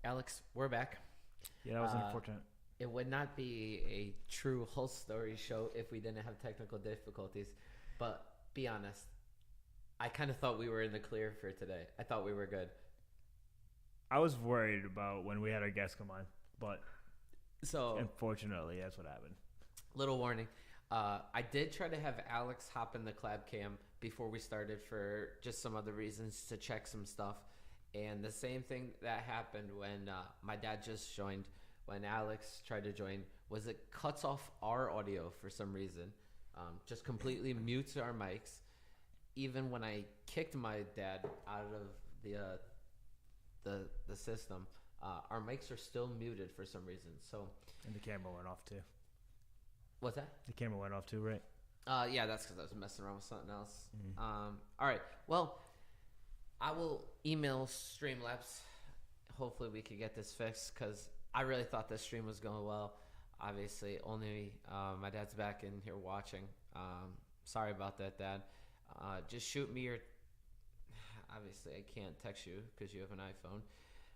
Alex, we're back. Yeah, that was unfortunate. It would not be a true whole story show if we didn't have technical difficulties. But be honest, I kind of thought we were in the clear for today. I thought we were good. I was worried about when we had our guests come on, but So, unfortunately, that's what happened. little warning. I did try to have Alex hop in the collab cam before we started for just some other reasons to check some stuff. And the same thing that happened when my dad just joined, when Alex tried to join, was it cuts off our audio for some reason. Just completely mutes our mics. Even when I kicked my dad out of the system, our mics are still muted for some reason. So, And the camera went off too. what's that? The camera went off too, right? Yeah, that's because I was messing around with something else. All right. Well, I will email Streamlabs. Hopefully we could get this fixed because I really thought this stream was going well. Obviously, only my dad's back in here watching. Sorry about that, Dad. Just shoot me your... Obviously, I can't text you because you have an iPhone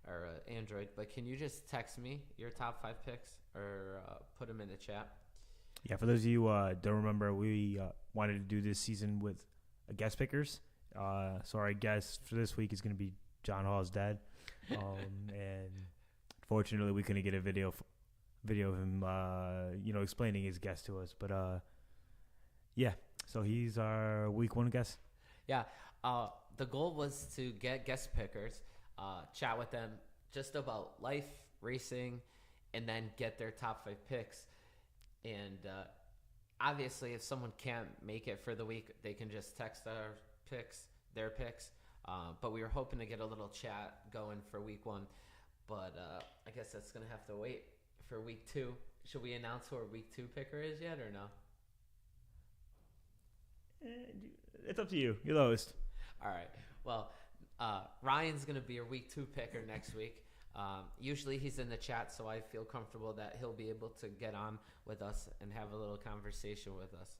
or Android, but can you just text me your top 5 picks or put them in the chat? Yeah, for those of you who don't remember, we wanted to do this season with guest pickers. So our guest for this week is going to be John Hall's dad. And fortunately, we couldn't get a video of him, explaining his guest to us. But, yeah, so he's our week 1 guest. Yeah. The goal was to get guest pickers, chat with them just about life, racing, and then get their top 5 picks. And obviously, if someone can't make it for the week, they can just text their picks. But we were hoping to get a little chat going for week 1. But I guess that's going to have to wait for week 2. Should we announce who our week 2 picker is yet or no? It's up to you. You're the host. All right. Well, Ryan's going to be our week 2 picker next week. Usually he's in the chat, so I feel comfortable that he'll be able to get on with us and have a little conversation with us.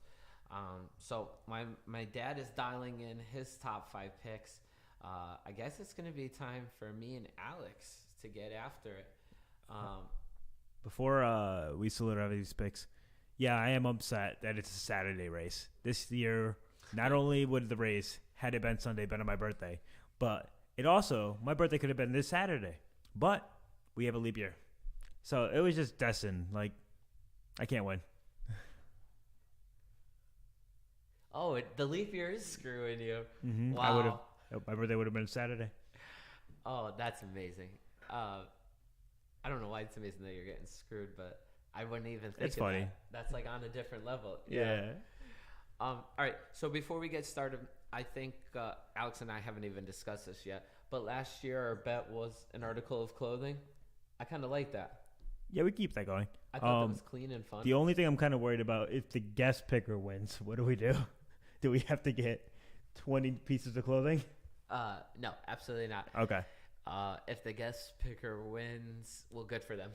So my dad is dialing in his top 5 picks. I guess it's going to be time for me and Alex to get after it. Before we solidify these picks, yeah, I am upset that it's a Saturday race. This year, not only would the race, had it been Sunday, been on my birthday, but it also, my birthday could have been this Saturday. But we have a leap year. So it was just destined. Like, I can't win. Oh, the leap year is screwing you. Mm-hmm. Wow. My birthday would have been Saturday. Oh, that's amazing. I don't know why it's amazing that you're getting screwed, but I wouldn't even think It's of funny. that. That's like on a different level. Yeah. All right. So before we get started, I think Alex and I haven't even discussed this yet. But last year our bet was an article of clothing. I kind of like that. Yeah, we keep that going. I thought that was clean and fun. The only thing I'm kind of worried about, if the guest picker wins, what do we do? Do we have to get 20 pieces of clothing? No, absolutely not. Okay. If the guest picker wins, well, good for them.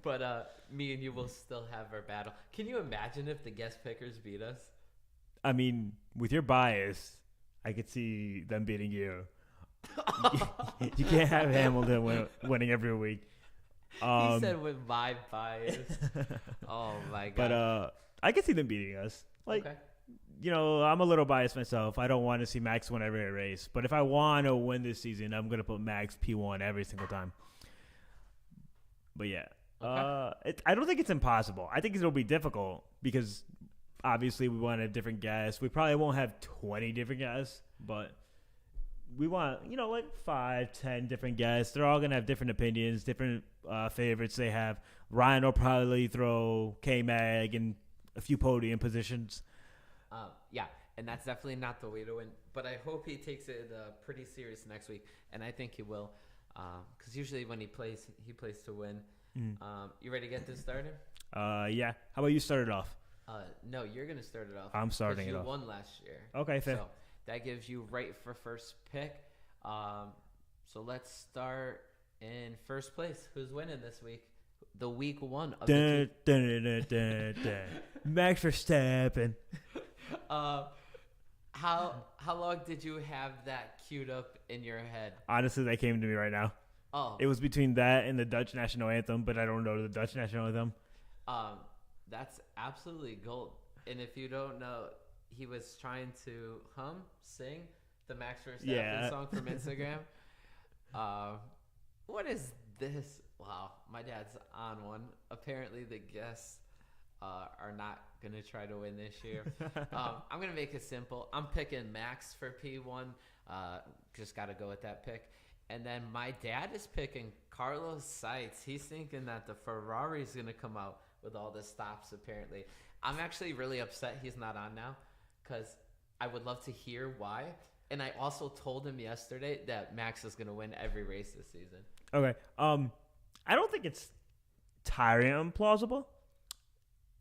But me and you will still have our battle. Can you imagine if the guest pickers beat us? I mean, with your bias, I could see them beating you. You can't have Hamilton winning every week. He said with my bias. Oh, my God. But I could see them beating us. Like, okay. I'm a little biased myself. I don't want to see Max win every race. But if I want to win this season, I'm going to put Max P1 every single time. But, yeah. Okay. I don't think it's impossible. I think it'll be difficult because, obviously, we want a different guest. We probably won't have 20 different guests, but we want, like 5, 10 different guests. They're all going to have different opinions, different favorites they have. Ryan will probably throw K-Mag in a few podium positions. Yeah, and that's definitely not the way to win. But I hope he takes it pretty serious next week, and I think he will. Because usually when he plays to win. You ready to get this started? Yeah. How about you start it off? No, you're going to start it off. I'm starting it off. You won last year. Okay, fair. So that gives you right for first pick. So let's start in first place. Who's winning this week? The week 1 of the Max Verstappen. How long did you have that queued up in your head? Honestly, that came to me right now. Oh, It was between that and the Dutch national anthem, but I don't know the Dutch national anthem. that's absolutely gold. And if you don't know, he was trying to sing the Max Verstappen song from Instagram. What is this? Wow, my dad's on one. Apparently, the guests are not going to try to win this year. I'm going to make it simple. I'm picking Max for P1. Just got to go with that pick. And then my dad is picking Carlos Sainz. He's thinking that the Ferrari is going to come out with all the stops, apparently. I'm actually really upset he's not on now because I would love to hear why. And I also told him yesterday that Max is going to win every race this season. Okay. I don't think it's entirely implausible.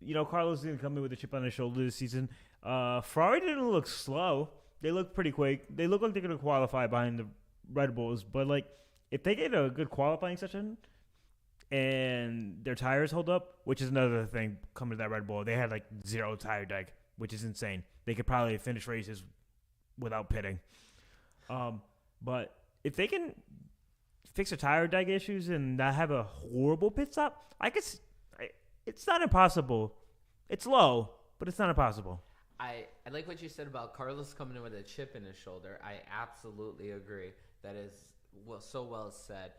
You know, Carlos is going to come in with a chip on his shoulder this season. Ferrari didn't look slow. They look pretty quick. They look like they're going to qualify behind the Red Bulls. But, like, if they get a good qualifying session and their tires hold up, which is another thing coming to that Red Bull, they had, like, 0 tire drag, which is insane. They could probably finish races without pitting. But if they can fix their tire drag issues and not have a horrible pit stop, it's not impossible. It's low, but it's not impossible. I like what you said about Carlos coming in with a chip in his shoulder. I absolutely agree. That is so well said.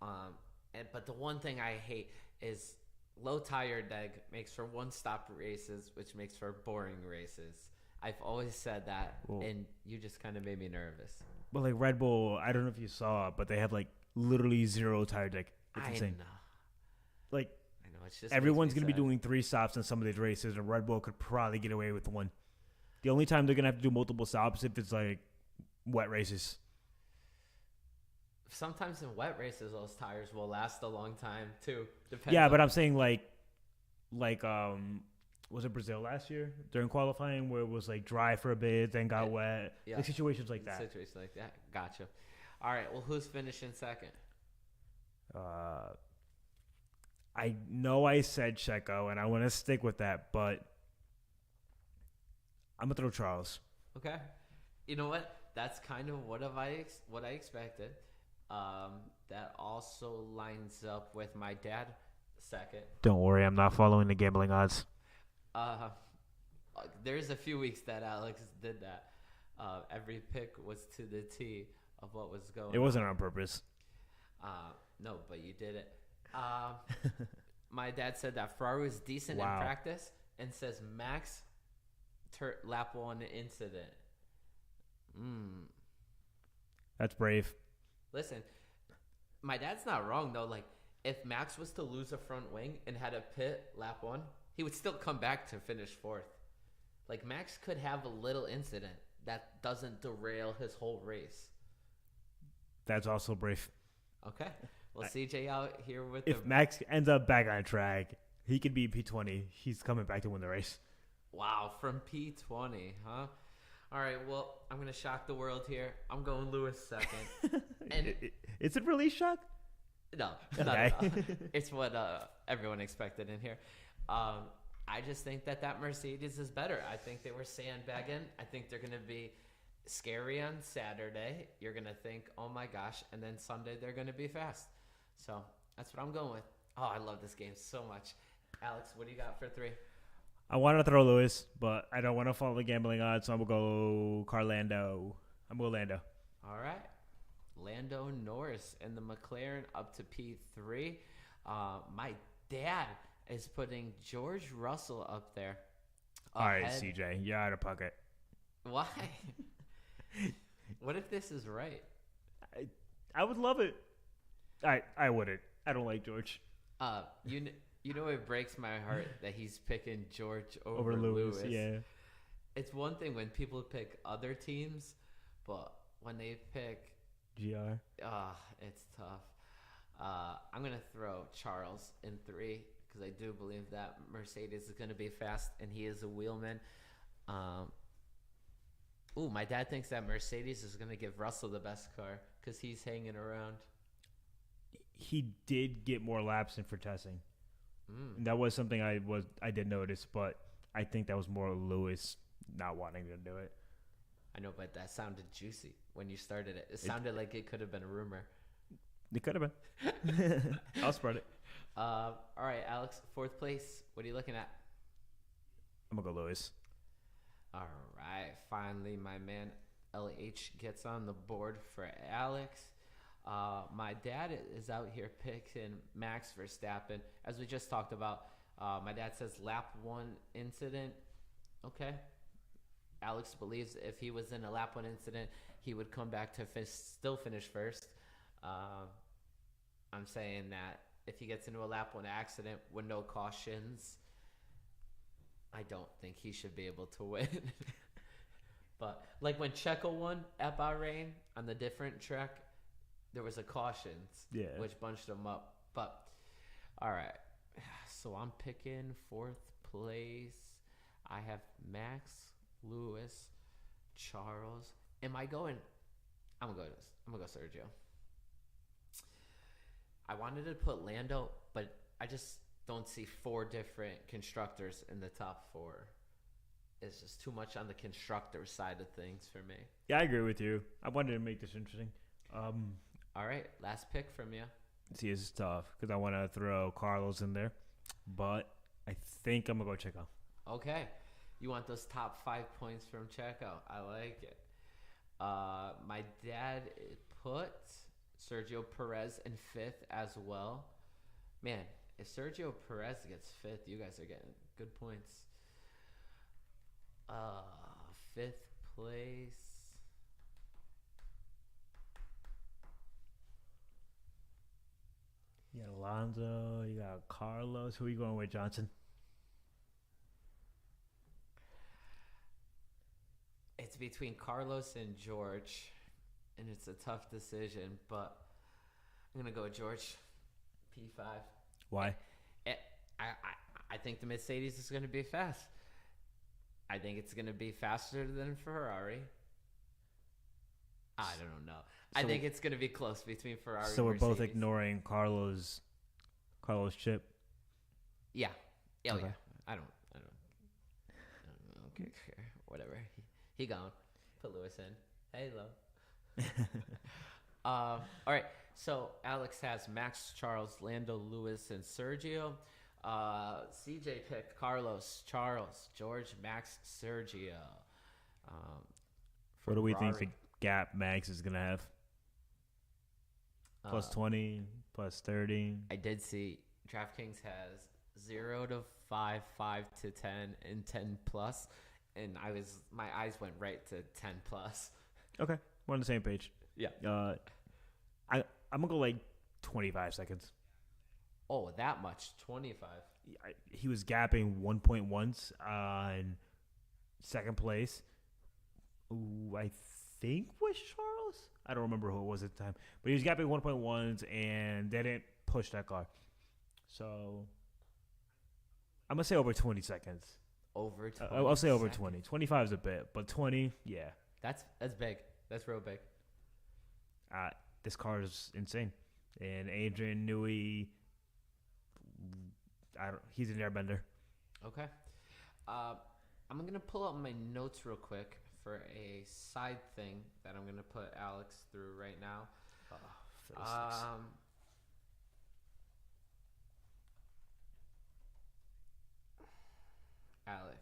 But the one thing I hate is low tire drag makes for one-stop races, which makes for boring races. I've always said that, and you just kind of made me nervous. But like Red Bull, I don't know if you saw it, but they have like literally 0 tire drag. It's insane. Know. Like, I know. It's just everyone's going to be doing 3 stops in some of these races, and Red Bull could probably get away with 1. The only time they're going to have to do multiple stops if it's like wet races. Sometimes in wet races, those tires will last a long time too. But I'm saying like was it Brazil last year during qualifying where it was like dry for a bit, then got wet? Yeah. Like situations like that. Situations like that. Gotcha. All right. Well, who's finishing second? I know I said Checo, and I want to stick with that, but I'm gonna throw Charles. Okay. You know what? That's kind of what I expected. That also lines up with my dad second. Don't worry, I'm not following the gambling odds. There's a few weeks that Alex did that. Every pick was to the T of what was going on. It wasn't on purpose. No, but you did it. My dad said that Ferrari was decent in practice and says Max lap 1 incident. That's brave. Listen, my dad's not wrong, though. Like, if Max was to lose a front wing and had a pit lap 1, he would still come back to finish 4th. Like, Max could have a little incident that doesn't derail his whole race. That's also brave. Okay. Well, CJ out here with if Max ends up back on track, he could be P20. He's coming back to win the race. Wow, from P20, huh? All right, well, I'm going to shock the world here. I'm going Lewis second. And is it really shock? No. Okay. No. It's what everyone expected in here. I just think that Mercedes is better. I think they were sandbagging. I think they're going to be scary on Saturday. You're going to think, oh, my gosh. And then Sunday, they're going to be fast. So that's what I'm going with. Oh, I love this game so much. Alex, what do you got for 3? I want to throw Lewis, but I don't want to follow the gambling odds, so I'm going to go Carlando. I'm going Lando. All right. Lando Norris and the McLaren up to P3. My dad is putting George Russell up there. All right, CJ, you're out of pocket. Why? What if this is right? I would love it. I wouldn't. I don't like George. You know it breaks my heart that he's picking George over Lewis. Yeah. It's one thing when people pick other teams, but when they pick GR, it's tough. I'm gonna throw Charles in 3 because I do believe that Mercedes is gonna be fast and he is a wheelman. My dad thinks that Mercedes is gonna give Russell the best car because he's hanging around. He did get more laps in for testing. That was something I did notice, but I think that was more Lewis not wanting to do it. I know, but that sounded juicy when you started it. It sounded like it could have been a rumor. It could have been. I'll spread it. All right, Alex, 4th place. What are you looking at? I'm going to go Lewis. All right. Finally, my man LH gets on the board for Alex. My dad is out here picking Max Verstappen. As we just talked about, my dad says lap 1 incident. Okay. Alex believes if he was in a lap 1 incident, he would come back to still finish first. I'm saying that if he gets into a lap 1 accident with no cautions, I don't think he should be able to win. But like when Checo won at Bahrain on the different track, there was a cautions, which bunched him up. But all right, so I'm picking 4th place. I have Max, Lewis, Charles. Am I going? I'm gonna go Sergio. I wanted to put Lando, but I just don't see 4 different constructors in the top 4. It's just too much on the constructor side of things for me. Yeah, I agree with you. I wanted to make this interesting. All right, last pick from you. See, it's tough because I want to throw Carlos in there, but I think I'm going to go Checo. Okay. You want those top 5 points from Checo. I like it. My dad put Sergio Perez in 5th as well. Man, if Sergio Perez gets 5th, you guys are getting good points. 5th place. You got Alonso. You got Carlos. Who are you going with, Johnson? It's between Carlos and George, and it's a tough decision, but I'm going to go with George, P5. Why? I think the Mercedes is going to be fast. I think it's going to be faster than Ferrari. I don't know. I think it's going to be close between Ferrari and Mercedes. So we're both ignoring Carlos chip? Yeah. Oh, okay. Yeah. I don't care. Whatever. He gone. Put Lewis in. Hey, love. All right. So Alex has Max, Charles, Lando, Lewis, and Sergio. CJ picked Carlos, Charles, George, Max, Sergio. What do we think the gap Max is going to have? Plus 20, plus 30. I did see DraftKings has 0 to 5, 5 to 10, and 10 plus. And my eyes went right to 10 plus. Okay. We're on the same page. Yeah. I'm going to go like 25 seconds. Oh, that much? 25. He was gapping 1.1s on second place. Ooh, I think was Charles. I don't remember who it was at the time. But he was gapping 1.1s, and they didn't push that car. So I'm going to say over 20 seconds. Over 20 I'll say over 20. 25 is a bit, but 20, yeah. That's big. That's real big. This car is insane. And Adrian Newey, he's an airbender. Okay. I'm going to pull up my notes real quick for a side thing that I'm going to put Alex through right now. Alex,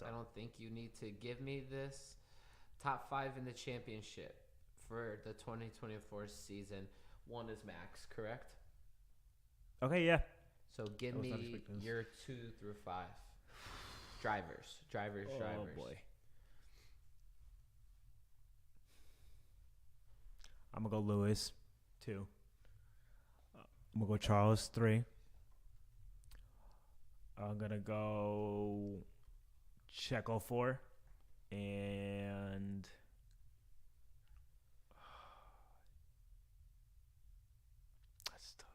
I don't think you need to give me this. Top 5 in the championship for the 2024 season. 1 is Max, correct? Okay, yeah. So give me your 2 through 5. Drivers. Oh, boy. I'm going to go Lewis, 2. I'm going to go Charles, 3. I'm going to go Checo, 4. And that's tough.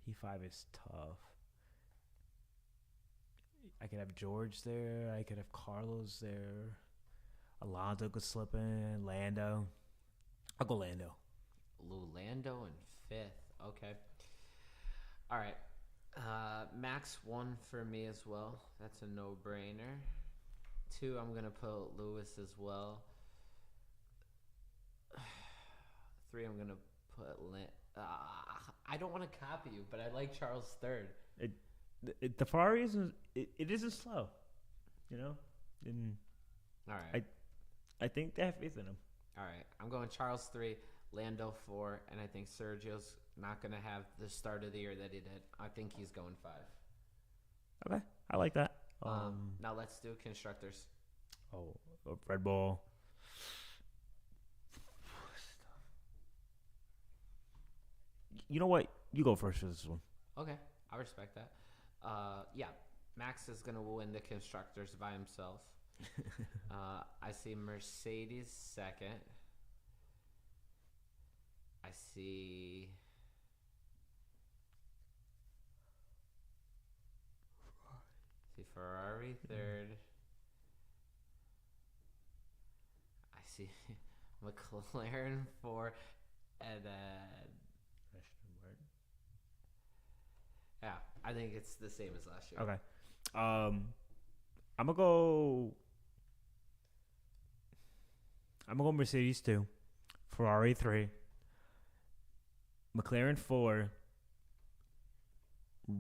P5 is tough. I could have George there. I could have Carlos there. Alonso could slip in. Lando. I'll go Lando. Lando in 5th. Okay. All right. Max 1 for me as well. That's a no-brainer. 2, I'm going to put Lewis as well. 3, I'm going to put I don't want to copy you, but I like Charles third. The Ferrari isn't. It isn't slow, you know. And all right, I think they have faith in him. All right, I'm going Charles 3, Lando 4, and I think Sergio's not going to have the start of the year that he did. I think he's going 5. Okay, I like that. Now let's do constructors. Oh, Red Bull. You know what? You go first for this one. Okay, I respect that. Yeah, Max is going to win the constructors by himself. I see Mercedes second. I see Ferrari third. I see McLaren 4, and then yeah, I think it's the same as last year. Okay. I'm gonna go Mercedes 2, Ferrari 3, McLaren 4,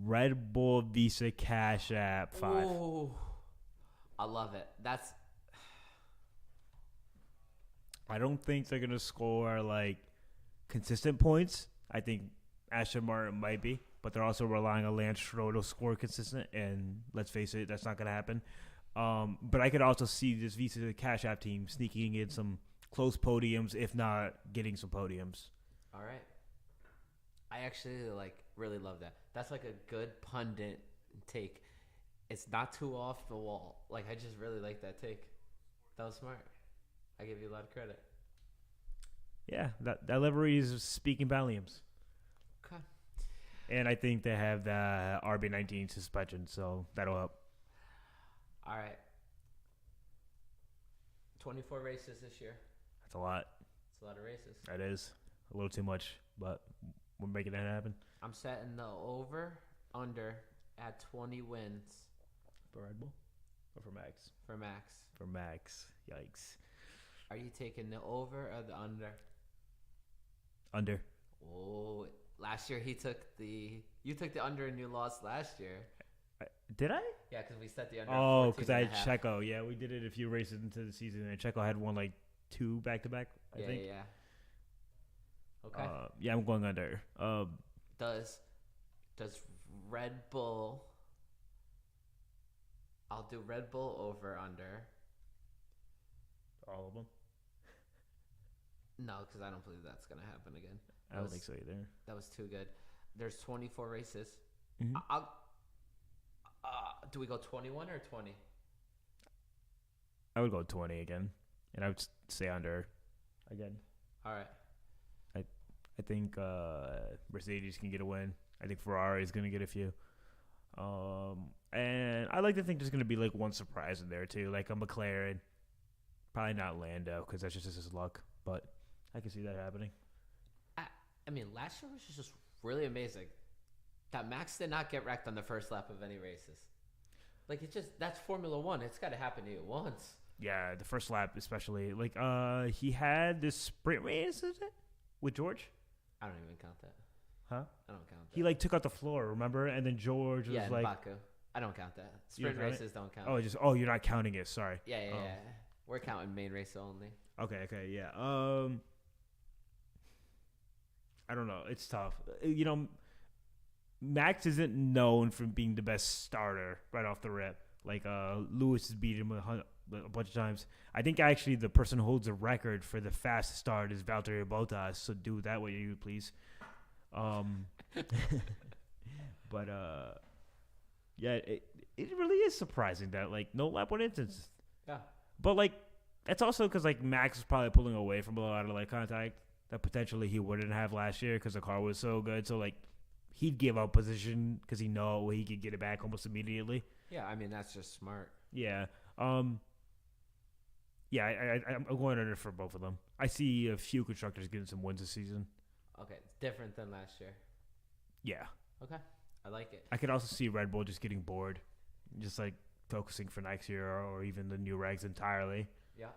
Red Bull Visa Cash App 5. Ooh, I love it. I don't think they're gonna score like consistent points. I think Aston Martin might be, but they're also relying on Lance Stroll to score consistent, and let's face it, that's not gonna happen. But I could also see this Visa Cash App team sneaking in some close podiums, if not getting some podiums. All right. I actually really love that. That's like a good pundit take. It's not too off the wall. I just really like that take. That was smart. I give you a lot of credit. Yeah, that livery is speaking volumes. Okay. And I think they have the RB19 suspension, so that'll help. All right. 24 races this year. That's a lot. It's a lot of races. That is a little too much, but we're making that happen. I'm setting the over-under at 20 wins. For Red Bull? Or for Max? For Max. For Max. Yikes. Are you taking the over or the under? Under. Oh, last year you took the under and you lost last year. Did I? Yeah, because we set the under. Oh, because I had Checo. Yeah, we did it a few races into the season, and Checo had won 2 back-to-back, I think. Yeah. Okay. Yeah, I'm going under. Does Red Bull? I'll do Red Bull over under. All of them? No, because I don't believe that's gonna happen again. I don't think so either. That was too good. There's 24 races. Mm-hmm. Do we go 21 or 20? I would go 20 again, and I would say under again. All right. I think Mercedes can get a win. I think Ferrari is going to get a few. And I like to think there's going to be one surprise in there too, like a McLaren. Probably not Lando because that's just his luck, but I can see that happening. I mean, last year was just really amazing. That Max did not get wrecked on the first lap of any races. That's Formula One. It's got to happen to you once. Yeah, the first lap especially. He had this sprint race, is it? With George? I don't even count that. Huh? I don't count that. He took out the floor, remember? And then George was in Baku. I don't count that. Sprint races don't count. Oh, you're not counting it. Sorry. Yeah. We're counting main race only. Okay, yeah. I don't know. It's tough. Max isn't known for being the best starter right off the rip. Lewis has beat him a bunch of times. I think actually the person who holds a record for the fastest start is Valtteri Bottas. So do it that way, you please. But yeah, it really is surprising that no lap one instance. Yeah. But that's also because Max is probably pulling away from a lot of contact that potentially he wouldn't have last year because the car was so good. So he'd give up position because he know he could get it back almost immediately. Yeah, I mean that's just smart. Yeah. Yeah, I'm going under for both of them. I see a few constructors getting some wins this season. Okay, different than last year. Yeah. Okay, I like it. I could also see Red Bull just getting bored, just focusing for next year or even the new regs entirely. Yeah.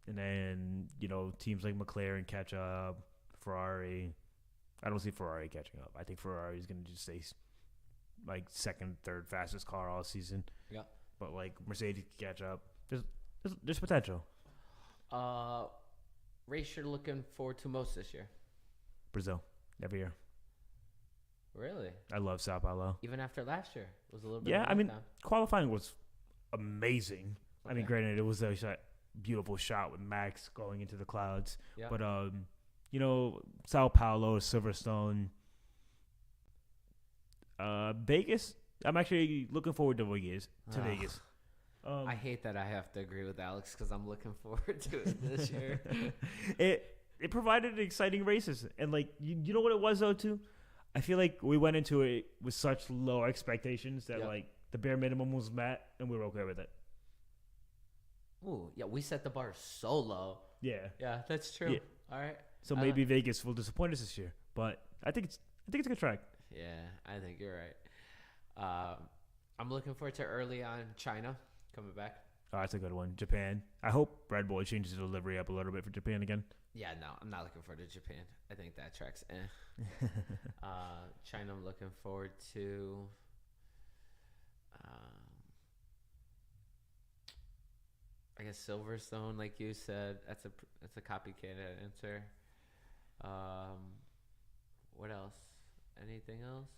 And then teams like McLaren catch up, Ferrari. I don't see Ferrari catching up. I think Ferrari is going to just stay like second, third fastest car all season. Yeah. But like Mercedes can catch up. There's potential. Race you're looking forward to most this year? Brazil every year. Really? I love Sao Paulo. Even after last year, it was a little bit. Yeah, of a I mean, letdown. qualifying was amazing. Okay. I mean, granted, it was a beautiful shot with Max going into the clouds. Yeah. But Sao Paulo, Silverstone, Vegas. I'm actually looking forward to Vegas. Vegas. I hate that I have to agree with Alex because I'm looking forward to it this year. It provided exciting races, and like you know what it was though too. I feel like we went into it with such low expectations that like the bare minimum was met, and we were okay with it. Ooh, yeah, we set the bar so low. Yeah, that's true. Yeah. All right. So maybe Vegas will disappoint us this year, but I think it's a good track. Yeah, I think you're right. I'm looking forward to early on China coming back. Oh, that's a good one. Japan. I hope Red Bull changes the delivery up a little bit for Japan again. Yeah, no, I'm not looking forward to Japan. I think that track's China, I'm looking forward to. I guess Silverstone, like you said, that's a copycat answer. What else? Anything else?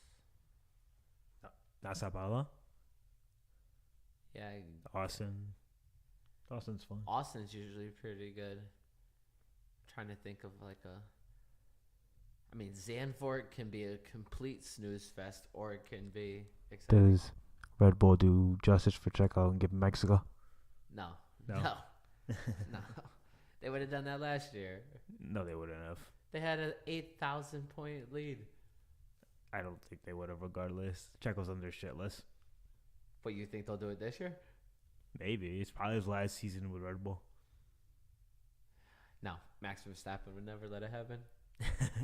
Not Sao Paulo. Yeah. Austin. Austin's fun. Austin's usually pretty good. Trying to think of like I mean, Zandvoort can be a complete snooze fest, or it can be exciting. Does Red Bull do justice for Checo and give him Mexico? No. No. They would have done that last year. No, they wouldn't have. They had an 8,000 point lead. I don't think they would have regardless. Checo's on their shit list. But you think they'll do it this year? Maybe. It's probably his last season with Red Bull. No. Max Verstappen would never let it happen.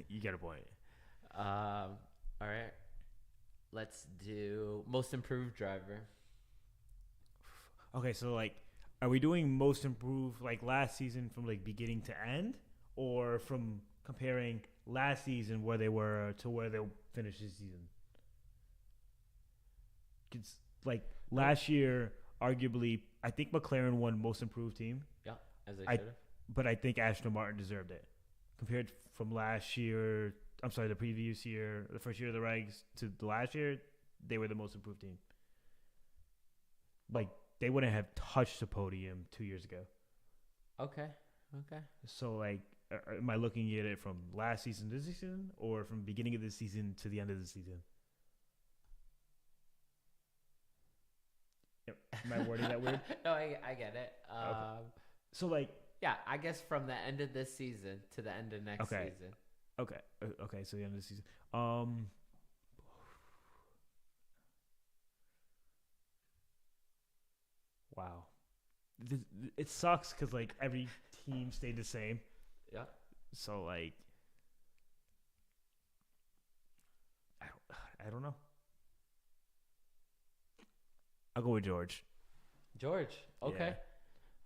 You get a point. All right. Let's do most improved driver. Okay, so like, are we doing most improved like last season from like beginning to end, or from comparing last season where they were to where they'll finish this season? It's like last year, arguably, I think McLaren won most improved team. Yeah, as they should have. But I think Aston Martin deserved it. Compared from last year, I'm sorry, the previous year, the first year of the regs to the last year, they were the most improved team. Like, they wouldn't have touched the podium 2 years ago. Okay. So, like, am I looking at it from last season to this season, or from beginning of the season to the end of the season? Am I wording that weird? No, I get it. Okay. So, like... Yeah, I guess from the end of this season to the end of next season. Okay, so the end of the season. Wow. It sucks because, like, every team stayed the same. Yeah. So, like... I don't know. I'll go with George. George, okay. Yeah.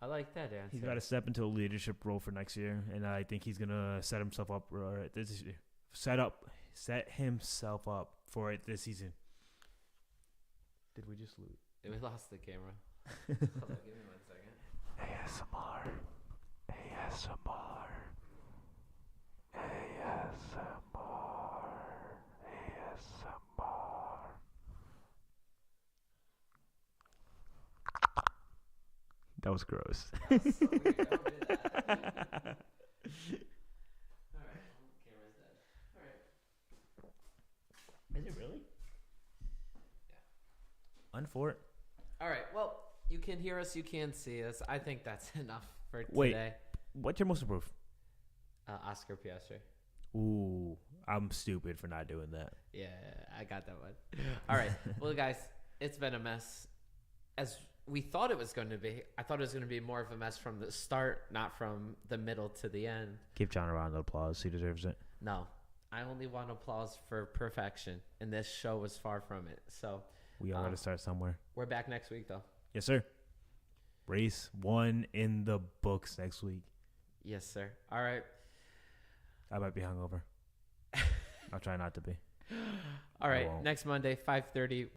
I like that answer. He's got to step into a leadership role for next year, and I think he's gonna set himself up for it this season. Did we just lose? We lost the camera. Hold on, give me 1 second. ASMR. That was gross. That was so weird. Don't do that. All right. Camera's dead. All right. Is it really? Yeah. Unfort. All right. Well, you can hear us. You can see us. I think that's enough for today. Wait. What's your most improved? Oscar Piastri. Ooh, I'm stupid for not doing that. Yeah, I got that one. All right. Well, guys, it's been a mess. As we thought it was going to be. I thought it was going to be more of a mess from the start, not from the middle to the end. Give John a round of applause. He deserves it. No, I only want applause for perfection, and this show was far from it. So we all got to start somewhere. We're back next week, though. Yes, sir. Race 1 in the books next week. Yes, sir. All right. I might be hungover. I'll try not to be. All right, won't. next Monday, 5:30.